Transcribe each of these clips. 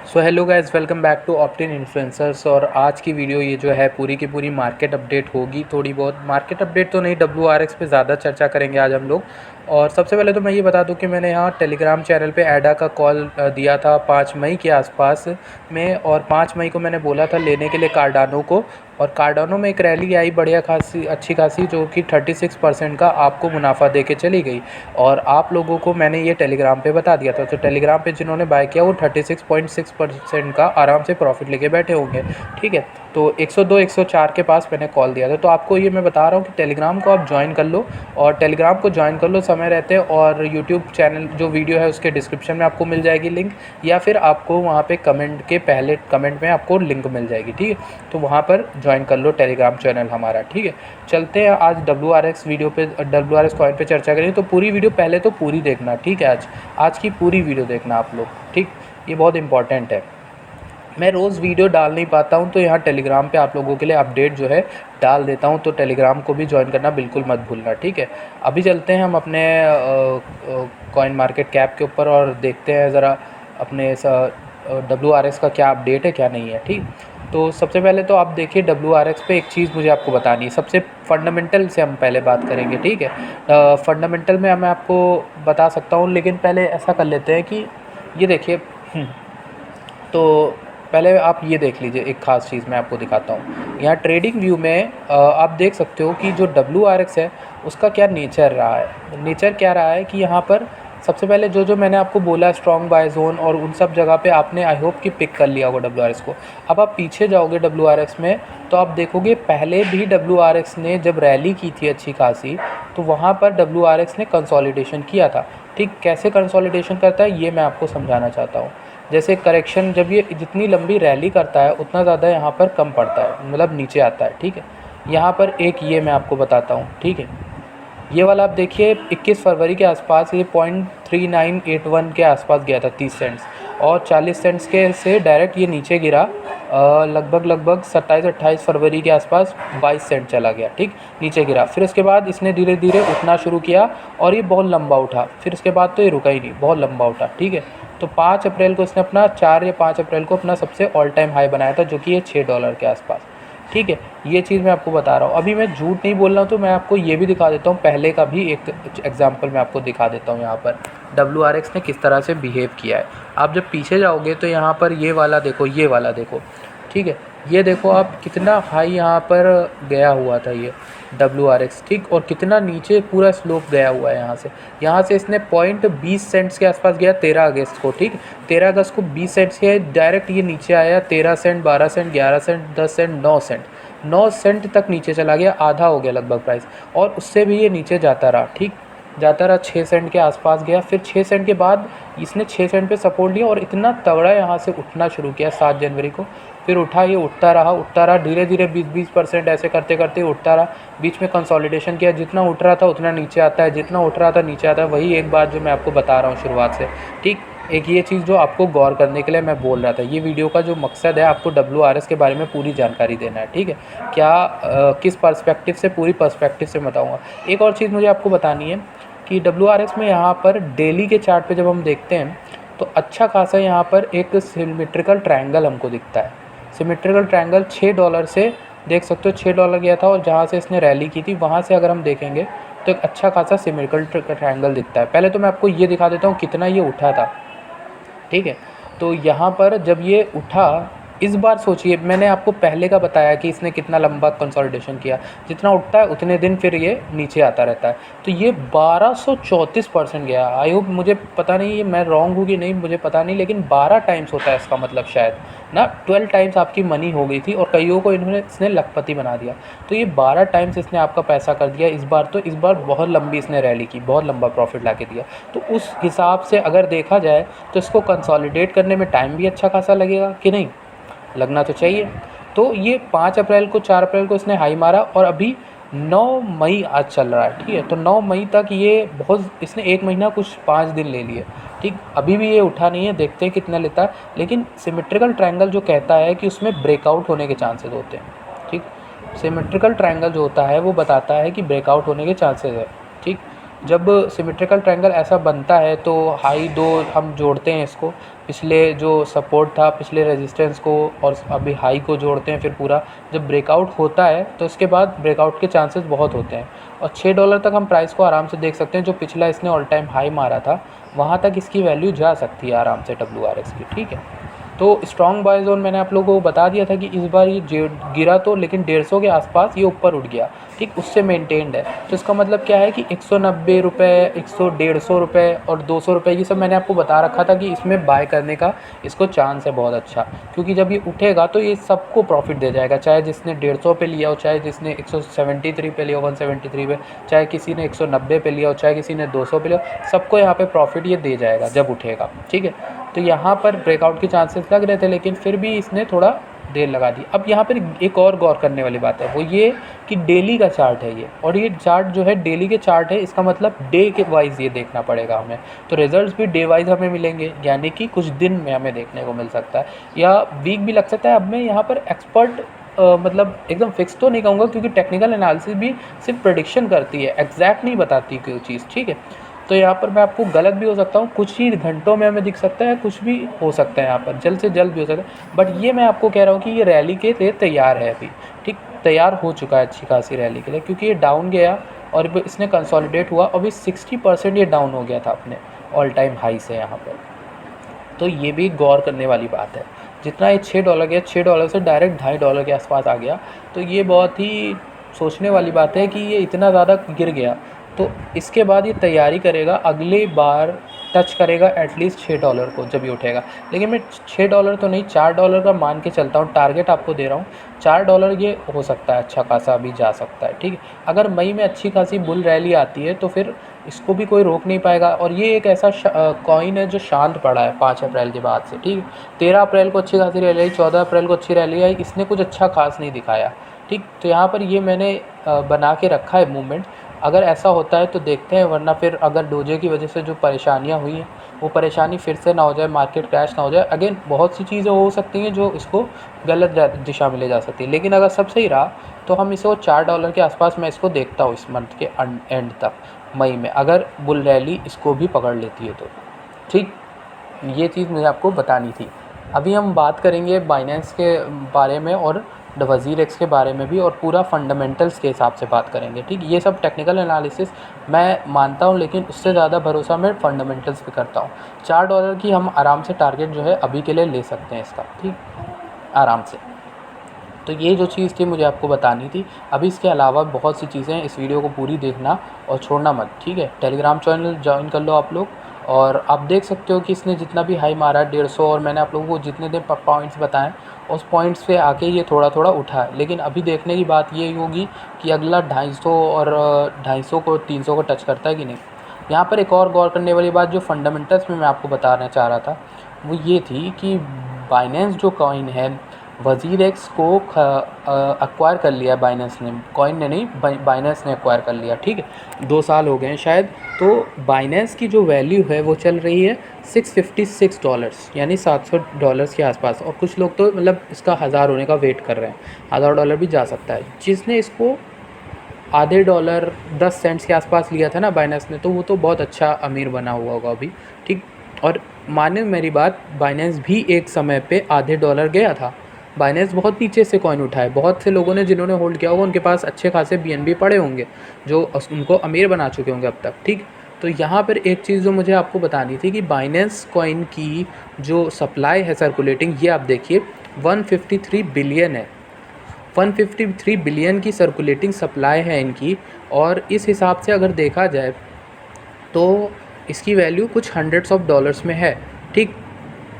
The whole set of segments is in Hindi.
So hello guys, welcome back to Optin influencers. और आज की वीडियो ये जो है पूरी की पूरी मार्केट अपडेट होगी। थोड़ी बहुत मार्केट अपडेट तो नहीं, WRX पे ज़्यादा चर्चा करेंगे आज हम लोग। और सबसे पहले तो मैं ये बता दूं कि मैंने यहाँ टेलीग्राम चैनल पे एडा का कॉल दिया था 5 मई के आसपास में, और 5 मई को मैंने बोला था लेने के लिए कार्डानो को। और कार्डानो में एक रैली आई बढ़िया खासी अच्छी खासी, जो कि 36% का आपको मुनाफा दे के चली गई। और आप लोगों को मैंने ये टेलीग्राम पे बता दिया था, तो टेलीग्राम पे जिन्होंने बाय किया वो 36.6% का आराम से प्रॉफिट लेके बैठे होंगे। ठीक है, तो 102 104 के पास मैंने कॉल दिया था। तो आपको ये मैं बता रहा हूँ कि टेलीग्राम को आप ज्वाइन कर लो, और टेलीग्राम को ज्वाइन कर लो समय रहते। और यूट्यूब चैनल जो वीडियो है उसके डिस्क्रिप्शन में आपको मिल जाएगी लिंक, या फिर आपको वहाँ पे कमेंट के पहले कमेंट में आपको लिंक मिल जाएगी। ठीक है, तो वहाँ पर ज्वाइन कर लो टेलीग्राम चैनल हमारा। ठीक है, चलते हैं आज WRX वीडियो पे, WRX कॉइन पे चर्चा करेंगे। तो पूरी वीडियो पहले तो पूरी देखना, ठीक है। आज की पूरी वीडियो देखना आप लोग, ठीक, ये बहुत इंपॉर्टेंट है। मैं रोज़ वीडियो डाल नहीं पाता हूँ, तो यहाँ टेलीग्राम पे आप लोगों के लिए अपडेट जो है डाल देता हूँ, तो टेलीग्राम को भी ज्वाइन करना बिल्कुल मत भूलना। ठीक है, अभी चलते हैं हम अपने कॉइन मार्केट कैप के ऊपर और देखते हैं ज़रा अपने WRX का क्या अपडेट है क्या नहीं है। ठीक, तो सबसे पहले तो आप देखिए WRX पे एक चीज़ मुझे आपको बतानी है। सबसे फंडामेंटल से हम पहले बात करेंगे, ठीक है। फंडामेंटल में मैं आपको बता सकता हूँ, लेकिन पहले ऐसा कर लेते हैं कि ये देखिए। तो पहले आप ये देख लीजिए, एक ख़ास चीज़ मैं आपको दिखाता हूँ। यहाँ ट्रेडिंग व्यू में आप देख सकते हो कि जो WRX है उसका क्या नेचर रहा है। नेचर क्या रहा है कि यहाँ पर सबसे पहले जो मैंने आपको बोला स्ट्रॉन्ग बाय जोन और उन सब जगह पे आपने आई होप कि पिक कर लिया होगा WRX को। अब आप पीछे जाओगे WRX में तो आप देखोगे पहले भी WRX ने जब रैली की थी अच्छी खासी, तो वहाँ पर WRX ने कंसोलिडेशन किया था। ठीक, कैसे कंसोलिडेशन करता है ये मैं आपको समझाना चाहता हूँ। जैसे करेक्शन, जब ये जितनी लंबी रैली करता है उतना ज़्यादा यहाँ पर कम पड़ता है, मतलब नीचे आता है। ठीक है, यहाँ पर एक ये मैं आपको बताता हूँ। ठीक है, ये वाला आप देखिए 21 फरवरी के आसपास ये 0.3981 के आसपास गया था 30 सेंट्स, और 40 सेंट्स के से डायरेक्ट ये नीचे गिरा। लगभग 27-28 फरवरी के आसपास 22 सेंट चला गया। ठीक, नीचे गिरा। फिर उसके बाद इसने धीरे धीरे उठना शुरू किया और ये बहुत लंबा उठा। फिर उसके बाद तो ये रुका ही नहीं, बहुत लंबा उठा। ठीक है, तो 5 अप्रैल को इसने अपना 4 या 5 अप्रैल को अपना सबसे ऑल टाइम हाई बनाया था, जो कि ये $6 के आसपास। ठीक है, ये चीज़ मैं आपको बता रहा हूँ। अभी मैं झूठ नहीं बोल रहा हूँ, तो मैं आपको ये भी दिखा देता हूँ, पहले का भी एक एग्जांपल मैं आपको दिखा देता हूँ। यहाँ पर WRX ने किस तरह से बिहेव किया है। आप जब पीछे जाओगे तो यहाँ पर ये वाला देखो, ये वाला देखो। ठीक है, ये देखो आप कितना हाई यहाँ पर गया हुआ था ये WRX। ठीक, और कितना नीचे पूरा स्लोप गया हुआ है। यहाँ से इसने 0.20 सेंट्स के आसपास गया 13 अगस्त को। ठीक, 13 अगस्त को 20 सेंट्स के डायरेक्ट ये नीचे आया 13 cent, 12 cent, 11 cent, 10 cent, 9 cent. 9 cent तक नीचे चला गया, आधा हो गया लगभग प्राइस, और उससे भी ये नीचे जाता रहा। ठीक, जाता रहा, 6 सेंट के आसपास गया। फिर 6 सेंट के बाद इसने 6 सेंट पे सपोर्ट लिया और इतना तगड़ा यहाँ से उठना शुरू किया 7 जनवरी को। फिर उठा, ये उठता रहा धीरे धीरे 20% ऐसे करते करते उठता रहा। बीच में कंसोलिडेशन किया, जितना उठ रहा था उतना नीचे आता है, जितना उठ रहा था नीचे आता है। वही एक बात जो मैं आपको बता रहा हूँ शुरुआत से। ठीक, एक ये चीज़ जो आपको गौर करने के लिए मैं बोल रहा था। ये वीडियो का जो मकसद है आपको WRX के बारे में पूरी जानकारी देना है। ठीक है, क्या किस पर्सपेक्टिव से, पूरी पर्सपेक्टिव से बताऊँगा। एक और चीज़ मुझे आपको बतानी है कि WRX में यहाँ पर डेली के चार्ट पे जब हम देखते हैं तो अच्छा खासा यहाँ पर एक सिमेट्रिकल ट्रायंगल हमको दिखता है। सिमेट्रिकल ट्रायंगल $6 से देख सकते हो, $6 गया था, और जहाँ से इसने रैली की थी वहाँ से अगर हम देखेंगे तो एक अच्छा खासा सिमेट्रिकल ट्रायंगल दिखता है। पहले तो मैं आपको ये दिखा देता हूँ कितना ये उठा था। ठीक है, तो यहाँ पर जब ये उठा, इस बार सोचिए, मैंने आपको पहले का बताया कि इसने कितना लंबा कंसोलिडेशन किया। जितना उठता है उतने दिन फिर ये नीचे आता रहता है। तो ये 1234% गया। आई होप, मुझे पता नहीं ये मैं रॉन्ग हूँ कि नहीं मुझे पता नहीं, लेकिन 12 टाइम्स होता है इसका मतलब, शायद ना 12 टाइम्स आपकी मनी हो गई थी, और कईयों को इसने लखपति बना दिया। तो ये 12 टाइम्स इसने आपका पैसा कर दिया इस बार। तो इस बार बहुत लंबी इसने रैली की, बहुत लंबा प्रॉफिट ला के दिया। तो उस हिसाब से अगर देखा जाए तो इसको कंसोलिडेट करने में टाइम भी अच्छा खासा लगेगा कि नहीं, लगना तो चाहिए। तो ये 5 अप्रैल को, 4 अप्रैल को इसने हाई मारा, और अभी 9 मई आज चल रहा है। ठीक है, तो 9 मई तक ये बहुत, इसने 1 महीना कुछ 5 दिन ले लिए। ठीक, अभी भी ये उठा नहीं है, देखते हैं कितना लेता है। लेकिन सिमेट्रिकल ट्रायंगल जो कहता है कि उसमें ब्रेकआउट होने के चांसेस होते हैं। ठीक, सिमेट्रिकल ट्रायंगल जो होता है वो बताता है कि ब्रेकआउट होने के चांसेस है। ठीक, जब सिमेट्रिकल ट्रायंगल ऐसा बनता है तो हाई दो हम जोड़ते हैं इसको, पिछले जो सपोर्ट था पिछले रेजिस्टेंस को और अभी हाई को जोड़ते हैं, फिर पूरा जब ब्रेकआउट होता है तो इसके बाद ब्रेकआउट के चांसेस बहुत होते हैं और $6 तक हम प्राइस को आराम से देख सकते हैं। जो पिछला इसने ऑल टाइम हाई मारा था वहाँ तक इसकी वैल्यू जा सकती है आराम से WRX की, ठीक है। तो स्ट्रॉन्ग बाय जोन मैंने आप लोगों को बता दिया था कि इस बार ये गिरा तो, लेकिन 150 के आसपास ये ऊपर उठ गया, ठीक, उससे मेंटेन्ड है। तो इसका मतलब क्या है कि 190 रुपये, 150 रुपये और 200 रुपये ये सब मैंने आपको बता रखा था कि इसमें बाय करने का इसको चांस है बहुत अच्छा, क्योंकि जब ये उठेगा तो ये सबको प्रॉफिट दे जाएगा, चाहे जिसने 150 पे लिया हो, चाहे जिसने 173 पे लिया हो, 173 पे, चाहे किसी ने 190 पे लिया हो, चाहे किसी ने 200 पे लिया हो, सबको यहाँ पे प्रॉफिट ये दे जाएगा जब उठेगा, ठीक है। तो यहाँ पर ब्रेकआउट के चांसेस लग रहे थे, लेकिन फिर भी इसने थोड़ा देर लगा दी। अब यहाँ पर एक और गौर करने वाली बात है, वो ये कि डेली का चार्ट है ये, और ये चार्ट जो है डेली के चार्ट है, इसका मतलब डे के वाइज ये देखना पड़ेगा हमें। तो रिजल्ट्स भी डे वाइज हमें मिलेंगे, यानी कि कुछ दिन में हमें देखने को मिल सकता है या वीक भी लग सकता है। अब मैं यहाँ पर एक्सपर्ट मतलब एकदम फिक्स तो नहीं कहूँगा, क्योंकि टेक्निकल एनालिसिस भी सिर्फ प्रेडिक्शन करती है, एग्जैक्ट नहीं बताती कोई चीज़, ठीक है। तो यहाँ पर मैं आपको गलत भी हो सकता हूँ, कुछ ही घंटों में हमें दिख सकता है, कुछ भी हो सकता है, यहाँ पर जल्द से जल्द भी हो सकता है। बट ये मैं आपको कह रहा हूँ कि ये रैली के लिए तैयार है अभी, ठीक, तैयार हो चुका है अच्छी खासी रैली के लिए, क्योंकि ये डाउन गया और इसने कंसोलिडेट हुआ, अभी 60% ये डाउन हो गया था अपने ऑल टाइम हाई से यहाँ पर। तो ये भी गौर करने वाली बात है। जितना ये $6 गया, $6 से डायरेक्ट $2.5 के आसपास आ गया, तो ये बहुत ही सोचने वाली बात है कि ये इतना ज़्यादा गिर गया। तो इसके बाद ये तैयारी करेगा, अगली बार टच करेगा एटलीस्ट $6 को जब ये उठेगा। लेकिन मैं $6 तो नहीं, $4 का मान के चलता हूँ, टारगेट आपको दे रहा हूँ। $4 ये हो सकता है, अच्छा खासा अभी जा सकता है, ठीक है। अगर मई में अच्छी खासी बुल रैली आती है तो फिर इसको भी कोई रोक नहीं पाएगा। और ये एक ऐसा कॉइन है जो शांत पड़ा है 5 अप्रैल के बाद से, ठीक है। 13 अप्रैल को अच्छी खासी रैली आई, 14 अप्रैल को अच्छी रैली आई, इसने कुछ अच्छा खास नहीं दिखाया, ठीक। तो यहाँ पर ये मैंने बना के रखा है मूवमेंट, अगर ऐसा होता है तो देखते हैं, वरना फिर अगर डोजे की वजह से जो परेशानियाँ हुई हैं वो परेशानी फिर से ना हो जाए, मार्केट क्रैश ना हो जाए। अगेन बहुत सी चीज़ें हो सकती हैं जो इसको गलत दिशा में ले जा सकती है, लेकिन अगर सब सही रहा तो हम इसको $4 के आसपास मैं इसको देखता हूँ इस मंथ के एंड तक, मई में, अगर बुल रैली इसको भी पकड़ लेती है तो, ठीक। ये चीज़ मुझे आपको बतानी थी। अभी हम बात करेंगे बाइनेंस के बारे में और WZirX के बारे में भी, और पूरा फंडामेंटल्स के हिसाब से बात करेंगे, ठीक। ये सब टेक्निकल एनालिसिस मैं मानता हूँ, लेकिन उससे ज़्यादा भरोसा मैं फंडामेंटल्स पे करता हूँ। $4 की हम आराम से टारगेट जो है अभी के लिए ले सकते हैं इसका, ठीक, आराम से। तो ये जो चीज़ थी मुझे आपको बतानी थी। अभी इसके अलावा बहुत सी चीज़ें हैं, इस वीडियो को पूरी देखना और छोड़ना मत, ठीक है। टेलीग्राम चैनल ज्वाइन कर लो आप लोग, और आप देख सकते हो कि इसने जितना भी हाई मारा 150, और मैंने आप लोगों को जितने दिन पॉइंट्स बताएं उस पॉइंट्स पे आके ये थोड़ा थोड़ा उठा है। लेकिन अभी देखने की बात ये होगी कि अगला 250 और 250 को 300 को टच करता है कि नहीं। यहाँ पर एक और गौर करने वाली बात जो फंडामेंटल्स में मैं आपको बताना चाह रहा था वो ये थी कि बाइनेंस जो कॉइन है, WZirX को एक्वायर कर लिया है बाइनेंस ने, कॉइन ने नहीं, बाइनेंस ने एक्वायर कर लिया, ठीक है। 2 साल हो गए हैं शायद। तो बाइनेंस की जो वैल्यू है वो चल रही है $656, यानी $700 के आसपास, और कुछ लोग तो मतलब इसका 1000 होने का वेट कर रहे हैं, $1000 भी जा सकता है। जिसने इसको आधे डॉलर 10 सेंट्स के आसपास लिया था ना बाइनेंस ने, तो वो तो बहुत अच्छा अमीर बना हुआ होगा अभी, ठीक। और माने मेरी बात, बाइनेंस भी एक समय पे आधे डॉलर गया था। बाइनेंस बहुत नीचे से कॉइन उठाए, बहुत से लोगों ने जिन्होंने होल्ड किया होगा उनके पास अच्छे खासे BNB पड़े होंगे जो उनको अमीर बना चुके होंगे अब तक, ठीक। तो यहाँ पर एक चीज़ जो मुझे आपको बतानी थी कि बाइनेंस कॉइन की जो सप्लाई है सर्कुलेटिंग, ये आप देखिए 153 बिलियन है, 153 बिलियन की सर्कुलेटिंग सप्लाई है इनकी। और इस हिसाब से अगर देखा जाए तो इसकी वैल्यू कुछ हंड्रेड्स ऑफ डॉलर्स में है, ठीक।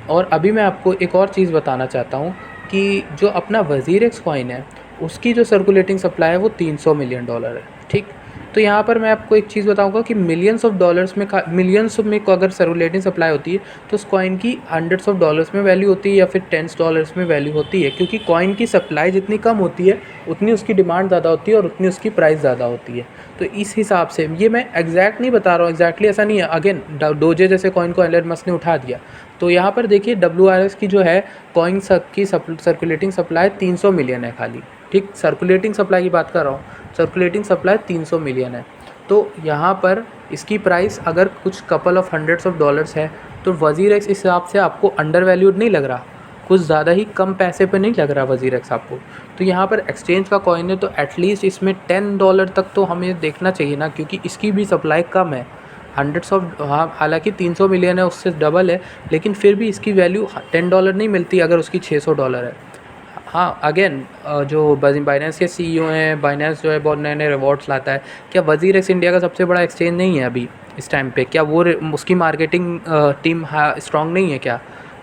और अभी मैं आपको एक और चीज़ बताना चाहता हूँ कि जो अपना WZirX कॉइन है उसकी जो सर्कुलेटिंग सप्लाई है वो $300 मिलियन है, ठीक। तो यहाँ पर मैं आपको एक चीज़ बताऊंगा कि मिलियंस ऑफ डॉलर्स में अगर सर्कुलेटिंग सप्लाई होती है तो उस कॉइन की हंड्रेड्स ऑफ डॉलर्स में वैल्यू होती है या फिर $10 में वैल्यू होती है, क्योंकि कॉइन की सप्लाई जितनी कम होती है उतनी उसकी डिमांड ज़्यादा होती है और उतनी उसकी प्राइस ज़्यादा होती है। तो इस हिसाब से ये मैं एग्जैक्ट नहीं बता रहा हूँ, एग्जैक्टली ऐसा नहीं है। अगेन डोजे जैसे कॉइन को एलन मस्क ने उठा दिया, तो यहाँ पर देखिए WRX की जो है कॉइन की सर्कुलेटिंग सप्लाई 300 मिलियन है खाली, ठीक। सर्कुलेटिंग सप्लाई की बात कर रहा हूँ, सर्कुलेटिंग सप्लाई 300 मिलियन है। तो यहाँ पर इसकी प्राइस अगर कुछ couple of hundreds of dollars है तो WazirX इस हिसाब से आपको अंडर वैल्यूड नहीं लग रहा, कुछ ज़्यादा ही कम पैसे पे नहीं लग रहा WazirX आपको। तो यहाँ पर एक्सचेंज का कॉइन है तो एटलीस्ट इसमें $10 तक तो हमें देखना चाहिए ना, क्योंकि इसकी भी सप्लाई कम है। हंड्रेड्स ऑफ, हाँ हालांकि 300 मिलियन है, उससे डबल है, लेकिन फिर भी इसकी वैल्यू $10 नहीं मिलती अगर उसकी $600 है। हाँ अगेन जो बाइनेंस के CEO हैं, बाइनेंस जो है बहुत नए नए रिवॉर्ड्स लाता है। क्या WazirX इंडिया का सबसे बड़ा एक्सचेंज नहीं है अभी इस टाइम पे? क्या वो उसकी मार्केटिंग टीम स्ट्रॉन्ग नहीं है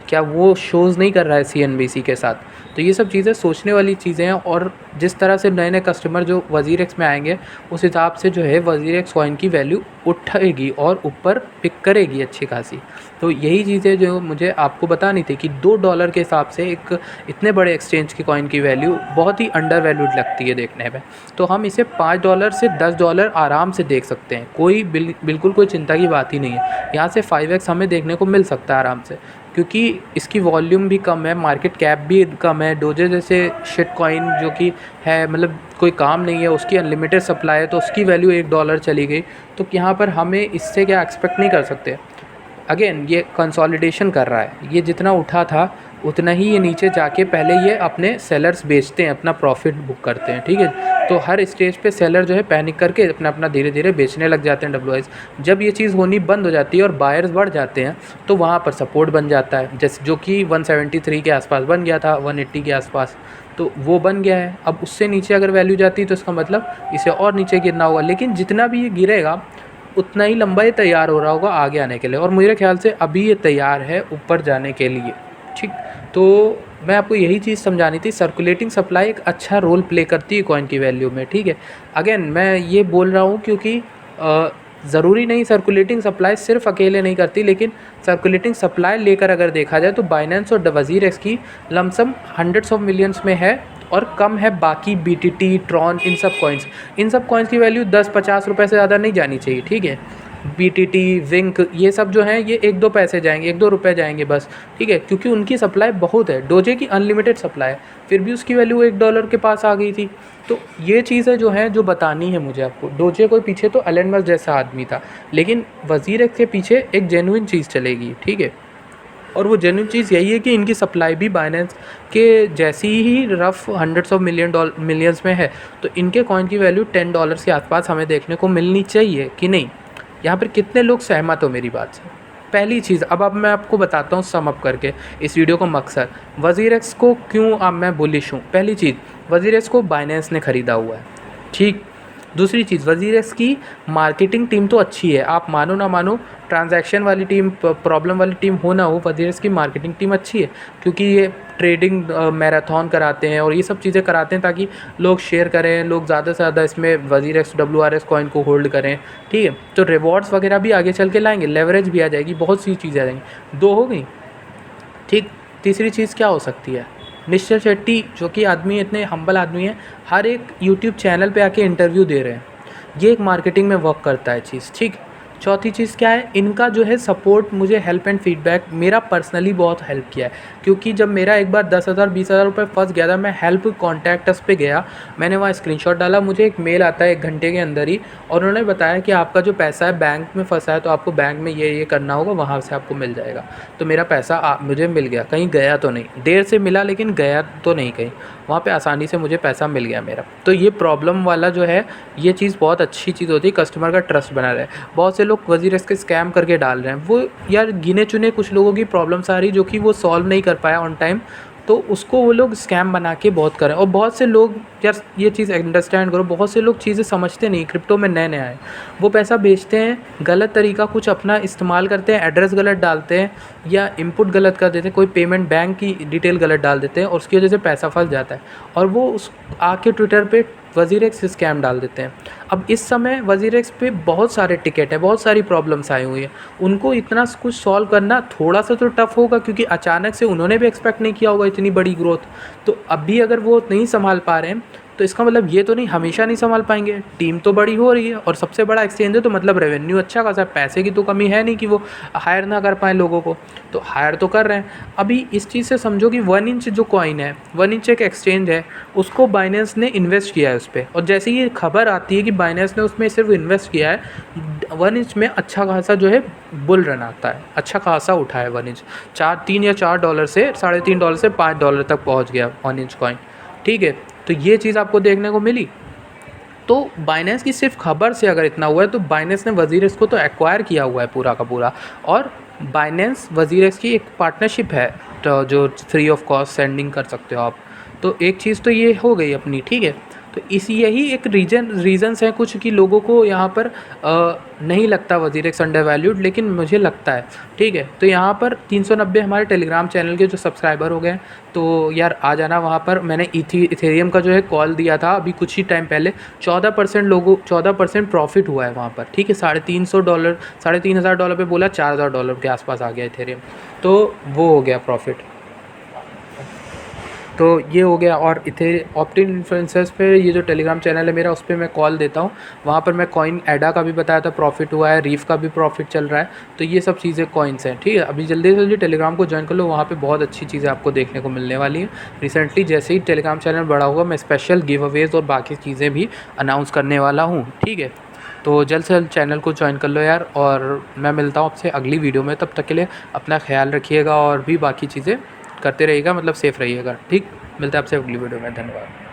क्या वो शोज़ नहीं कर रहा है CNBC के साथ? तो ये सब चीज़ें सोचने वाली चीज़ें हैं, और जिस तरह से नए नए कस्टमर जो WazirX में आएंगे उस हिसाब से जो है WazirX कॉइन की वैल्यू उठेगी और ऊपर पिक करेगी अच्छी खासी। तो यही चीज़ें जो मुझे आपको बतानी थी कि $2 के हिसाब से एक इतने बड़े एक्सचेंज की कॉइन की वैल्यू बहुत ही अंडर वैल्यूड लगती है देखने में। तो हम इसे $5 से $10 आराम से देख सकते हैं, कोई बिल्कुल कोई चिंता की बात ही नहीं है। यहाँ से 5x हमें देखने को मिल सकता है आराम से, क्योंकि इसकी वॉल्यूम भी कम है, मार्केट कैप भी कम है। डोजे जैसे शिट कॉइन जो कि है, मतलब कोई काम नहीं है, उसकी अनलिमिटेड सप्लाई है, तो उसकी वैल्यू $1 चली गई। तो यहाँ पर हमें इससे क्या एक्सपेक्ट नहीं कर सकते। अगेन ये कंसोलिडेशन कर रहा है, ये जितना उठा था उतना ही ये नीचे जाके पहले ये अपने सेलर्स बेचते हैं, अपना प्रॉफिट बुक करते हैं, ठीक है। तो हर स्टेज पे सेलर जो है पैनिक करके अपना अपना धीरे धीरे बेचने लग जाते हैं WS। जब ये चीज़ होनी बंद हो जाती है और बायर्स बढ़ जाते हैं तो वहाँ पर सपोर्ट बन जाता है, जैसे जो कि 173 के आसपास बन गया था, 180 के आसपास, तो वो बन गया है। अब उससे नीचे अगर वैल्यू जाती है तो इसका मतलब इसे और नीचे गिरना होगा, लेकिन जितना भी ये गिरेगा उतना ही लंबा ये तैयार हो रहा होगा आगे आने के लिए, और मेरे ख्याल से अभी ये तैयार है ऊपर जाने के लिए, ठीक। तो मैं आपको यही चीज़ समझानी थी, सर्कुलेटिंग सप्लाई एक अच्छा रोल प्ले करती है कॉइन की वैल्यू में, ठीक है। अगेन मैं ये बोल रहा हूँ क्योंकि ज़रूरी नहीं सर्कुलेटिंग सप्लाई सिर्फ अकेले नहीं करती, लेकिन सर्कुलेटिंग सप्लाई लेकर अगर देखा जाए तो बाइनेंस और WazirX की लमसम हंड्रेड्स ऑफ मिलियंस में है, और कम है बाकी BTT, ट्रॉन, इन सब कॉइन्स की वैल्यू 10-50 रुपये से ज़्यादा नहीं जानी चाहिए, ठीक है। BTT, विंक, ये सब जो हैं ये 1-2 पैसे जाएंगे, 1-2 रुपये जाएंगे बस, ठीक है, क्योंकि उनकी सप्लाई बहुत है। डोजे की अनलिमिटेड सप्लाई है, फिर भी उसकी वैल्यू $1 के पास आ गई थी। तो ये चीज़ें जो हैं जो बतानी है मुझे आपको। डोजे कोई पीछे तो एलन मस्क जैसा आदमी था, लेकिन WazirX के पीछे एक जेन्युइन चीज़ चलेगी, ठीक है। और वो जेन्युइन चीज़ यही है कि इनकी सप्लाई भी बाइनेंस के जैसी ही रफ हंड्रेड्स ऑफ मिलियंस में है, तो इनके कॉइन की वैल्यू $10 के आसपास हमें देखने को मिलनी चाहिए कि नहीं। यहाँ पर कितने लोग सहमत हो मेरी बात से? पहली चीज़, अब मैं आपको बताता हूँ सम अप करके इस वीडियो को मकसद, WazirX को क्यों अब मैं बुलिश हूँ। पहली चीज़, WazirX को बाइनेंस ने ख़रीदा हुआ है, ठीक। दूसरी चीज़, WazirX की मार्केटिंग टीम तो अच्छी है, आप मानो ना मानो, ट्रांजैक्शन वाली टीम, प्रॉब्लम वाली टीम हो ना हो, WazirX की मार्केटिंग टीम अच्छी है, क्योंकि ये ट्रेडिंग मैराथन कराते हैं और ये सब चीज़ें कराते हैं ताकि लोग शेयर करें, लोग ज़्यादा से ज़्यादा इसमें WazirX WRX कॉइन को होल्ड करें, ठीक है। तो रिवॉर्ड्स वगैरह भी आगे चल के लाएंगे, लेवरेज भी आ जाएगी, बहुत सी चीज़ें आ जाएंगी। 2 हो गई, ठीक। तीसरी चीज़ क्या हो सकती है? मिस्टर शेट्टी जो कि आदमी इतने हम्बल आदमी हैं, हर एक यूट्यूब चैनल पे आके इंटरव्यू दे रहे हैं, ये एक मार्केटिंग में वर्क करता है चीज़, ठीक। चौथी चीज़ क्या है, इनका जो है सपोर्ट, मुझे हेल्प एंड फीडबैक मेरा पर्सनली बहुत हेल्प किया है, क्योंकि जब मेरा एक बार 10,000 20,000 रुपये फंस गया था, मैं हेल्प कॉन्टैक्ट अस पे गया, मैंने वहाँ स्क्रीनशॉट डाला, मुझे एक मेल आता है 1 घंटे के अंदर ही, और उन्होंने बताया कि आपका जो पैसा है बैंक में फंसा है, तो आपको बैंक में ये करना होगा, वहाँ से आपको मिल जाएगा। तो मेरा पैसा मुझे मिल गया, कहीं गया तो नहीं, देर से मिला लेकिन गया तो नहीं कहीं, वहाँ पे आसानी से मुझे पैसा मिल गया मेरा। तो ये प्रॉब्लम वाला जो है, ये चीज़ बहुत अच्छी चीज़ होती है, कस्टमर का ट्रस्ट बना रहे। बहुत से लोग WazirX के स्कैम करके डाल रहे हैं, वो यार गिने चुने कुछ लोगों की प्रॉब्लम्स आ रही जो कि वो सॉल्व नहीं कर पाया ऑन टाइम, तो उसको वो लोग स्कैम बना के बहुत करें। और बहुत से लोग, यार ये चीज़ अंडरस्टैंड करो, बहुत से लोग चीज़ें समझते नहीं, क्रिप्टो में नए नए आए, वो पैसा बेचते हैं, गलत तरीका कुछ अपना इस्तेमाल करते हैं, एड्रेस गलत डालते हैं या इनपुट गलत कर देते हैं, कोई पेमेंट बैंक की डिटेल गलत डाल देते हैं, और उसकी वजह से पैसा फंस जाता है, और वो उस आके ट्विटर पे WazirX स्कैम डाल देते हैं। अब इस समय WazirX पे बहुत सारे टिकट हैं, बहुत सारी प्रॉब्लम्स आई हुई हैं, उनको इतना कुछ सॉल्व करना थोड़ा सा तो टफ होगा, क्योंकि अचानक से उन्होंने भी एक्सपेक्ट नहीं किया होगा इतनी बड़ी ग्रोथ। तो अभी अगर वो नहीं संभाल पा रहे हैं तो इसका मतलब ये तो नहीं हमेशा नहीं संभाल पाएंगे, टीम तो बड़ी हो रही है और सबसे बड़ा एक्सचेंज है, तो मतलब रेवेन्यू अच्छा खासा, पैसे की तो कमी है नहीं कि वो हायर ना कर पाएँ लोगों को, तो हायर तो कर रहे हैं। अभी इस चीज़ से समझो कि 1 इंच जो कॉइन है, 1 इंच एक एक्सचेंज है, उसको बाइनेंस ने इन्वेस्ट किया है उस पर, और जैसे ये खबर आती है कि बाइनेंस ने उसमें सिर्फ इन्वेस्ट किया है, 1 इंच में अच्छा खासा जो है बुल रन आता है, अच्छा खासा उठा है 1 इंच, 3 या 4 डॉलर से $3.5 से $5 तक पहुंच गया 1 इंच कॉइन, ठीक है। तो ये चीज़ आपको देखने को मिली। तो बाइनेंस की सिर्फ खबर से अगर इतना हुआ है, तो बाइनेंस ने वजीरेक्स को तो एक्वायर किया हुआ है पूरा का पूरा, और बाइनेंस वजीरेक्स की एक पार्टनरशिप है, तो जो फ्री ऑफ कॉस्ट सेंडिंग कर सकते हो आप। तो एक चीज़ तो ये हो गई अपनी, ठीक है। तो इस यही एक रीज़न्स हैं कुछ कि लोगों को यहाँ पर नहीं लगता वजीरेक्स अंडर वैल्यूड, लेकिन मुझे लगता है, ठीक है। तो यहाँ पर 390 हमारे टेलीग्राम चैनल के जो सब्सक्राइबर हो गए, तो यार आ जाना वहाँ पर। मैंने इथेरियम का जो है कॉल दिया था अभी कुछ ही टाइम पहले, 14% प्रॉफिट हुआ है वहाँ पर, ठीक है। $350, $3,500 पे बोला, $4,000 के आसपास आ गया इथेरियम, तो वो हो गया प्रॉफिट। तो ये हो गया। और इथे ऑप्टिन इन्फ्लुएंसर्स पे ये जो टेलीग्राम चैनल है मेरा, उस पर मैं कॉल देता हूँ, वहाँ पर मैं कॉइन एडा का भी बताया था, प्रॉफिट हुआ है, रीफ का भी प्रॉफिट चल रहा है। तो ये सब चीज़ें कॉइन्स हैं, ठीक है। अभी जल्दी से जल्दी टेलीग्राम को ज्वाइन कर लो, वहाँ पे बहुत अच्छी चीज़ें आपको देखने को मिलने वाली है। रिसेंटली जैसे ही टेलीग्राम चैनल बड़ा होगा, मैं स्पेशल गिव अवेज और बाकी चीज़ें भी अनाउंस करने वाला हूँ, ठीक है। तो जल्द से जल्द चैनल को ज्वाइन कर लो यार, और मैं मिलता हूँ आपसे अगली वीडियो में। तब तक के लिए अपना ख्याल रखिएगा और भी बाकी चीज़ें करते रहिएगा, मतलब सेफ़ रहिएगा, ठीक। मिलते हैं आपसे अगली वीडियो में, धन्यवाद।